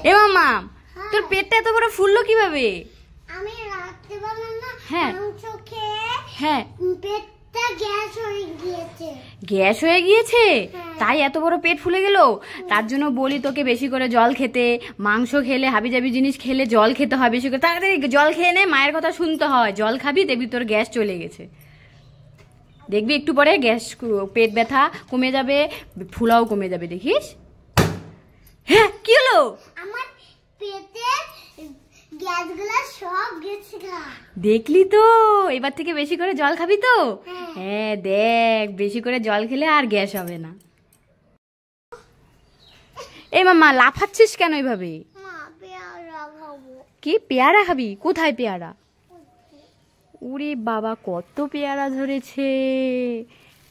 এ মামা, তোর পেটটা এত বড় ফুললো কিভাবে? আমি রাত্রিবেলা না মাংস খেয়ে পেটটা গ্যাস হয়ে গিয়েছে। গ্যাস হয়ে গিয়েছে? তাই এত বড় পেট ফুলে গেল? তার জন্য বলি তোকে বেশি করে জল খেতে। মাংস খেলে, হাবিজাবি জিনিস খেলে জল খেতে হয় বেশি করে। তাড়াতাড়ি জল খেয়ে নে, মায়ের কথা শুনতে হয়। জল খাবি, দেখবি তোর গ্যাস চলে গেছে। দেখবি একটু পরে গ্যাস, পেট ব্যথা কমে যাবে, ফুলাও কমে যাবে, দেখিস। হ্যাঁ, কি হলো? আমার পেটে গ্যাসগুলো সব গেছে। দেখলি তো? এবার থেকে বেশি করে জল খাবি তো? হ্যাঁ, দেখ, বেশি করে জল খেলে আর গ্যাস হবে না। এই মামা, লাফাচ্ছিস কেন এইভাবে? কি পেয়ারা খাবি? কোথায় পেয়ারা? ওরে বাবা, কত পেয়ারা ধরেছে!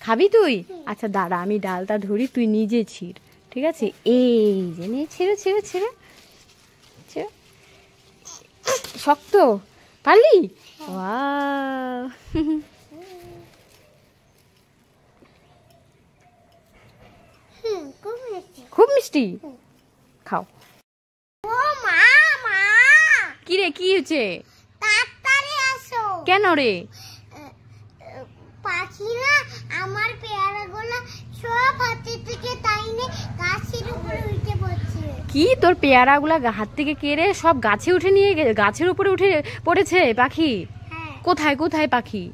খাবি তুই? আচ্ছা দাঁড়া, আমি ডালটা ধরি, তুই নিজে ছিঁড়, ঠিক আছে? এই যে নে, ছিঁড়ে ছিঁড়ে ছিঁড়ে। শক্ত পারলি? ওয়াও, খুব মিষ্টি। খাও। ও মা, মা, কি রে, কি হয়েছে? তাড়াতাড়ি আসো। কেন রে? পাখি না আমার পেয়ারাগুলো সব হাতে থেকে টাইনে গাছের উপরে উঠে পড়ছে। কি, তোর পেয়ারাগুলা হাত থেকে কেড়ে সব গাছে উঠে নিয়ে গাছের উপরে উঠে পড়েছে পাখি? কোথায় কোথায় পাখি?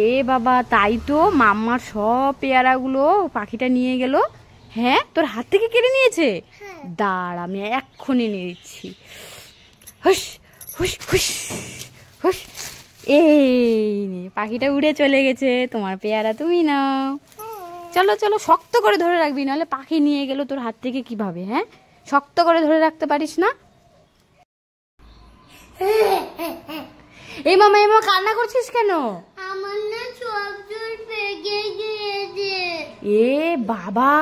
এ বাবা, তাই তো, মাম্মার সব পেয়ারাগুলো পাখিটা নিয়ে গেল। হ্যাঁ, তোর হাত থেকে কেড়ে নিয়েছে? দাঁড়া, আমি এক্ষুনি নিয়ে দিচ্ছি। হুস হুস হুস হুস। এই নে, পাখিটা উড়ে চলে গেছে। তোমার পেয়ারা তুমি নাও। চলো চলো, শক্ত করে ধরে রাখবি, নাহলে পাখি নিয়ে গেল তোর হাত থেকে কিভাবে? হ্যাঁ, শক্ত করে ধরে রাখতে পারিস না? এই মামা, কান্না করছিস কেন? আমার না সব চুল পেকে গিয়েছে। এ বাবা,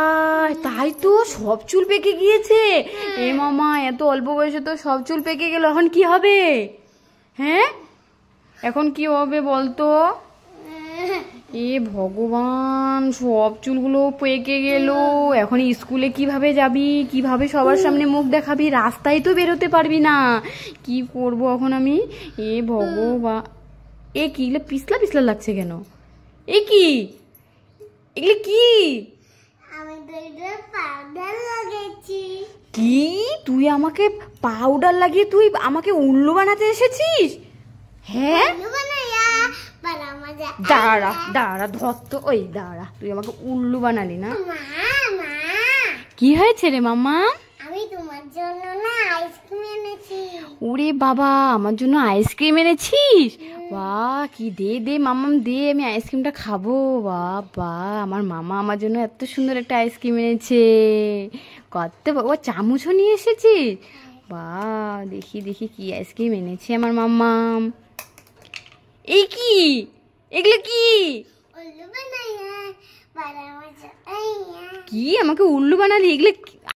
তাই তো, সব চুল পেকে গিয়েছে? এ মামা, এত অল্প বয়সে তো সব চুল পেকে গেল, এখন কি হবে? হ্যাঁ, এখন কি হবে বলতো? এ ভগবান, সব চুলগুলো পেকে গেল। এখন স্কুলে কিভাবে যাবি? কিভাবে সবার সামনে মুখ দেখাবি? রাস্তায় তো বেরোতে পারবি না। কি করব এখন আমি? এ ভগবান, এ কি পিছলা পিছলা লাগছে কেন? এ কি, এগুলো কি? আমি তো এটা পাউডার লাগাইছি। কি, তুই আমাকে পাউডার লাগিয়ে তুই আমাকে উল্লু বানাতে এসেছিস? হ্যাঁ, দাঁড়া দাঁড়া, ধত্ত, ওই দাঁড়া, তুই আমাকে উল্লু বানালি না? কি হয়েছে রে মামা? আমি তোমার জন্য না আইসক্রিম এনেছি। ওরে বাবা, আমার জন্য আইসক্রিম এনেছিস? বাহ, কি, দে দে মামাম, দে, আমি আইসক্রিমটা খাবো। বাবা, আমার মামা আমার জন্য এত সুন্দর একটা আইসক্রিম এনেছে। কত, ও চামচও নিয়ে এসেছিস? বাহ, দেখি দেখি কি আইসক্রিম এনেছে আমার মামাম। এই কি, এগুলো কি? উল্লু বানাইয়া, কি, আমাকে উল্লু বানালি? এগুলো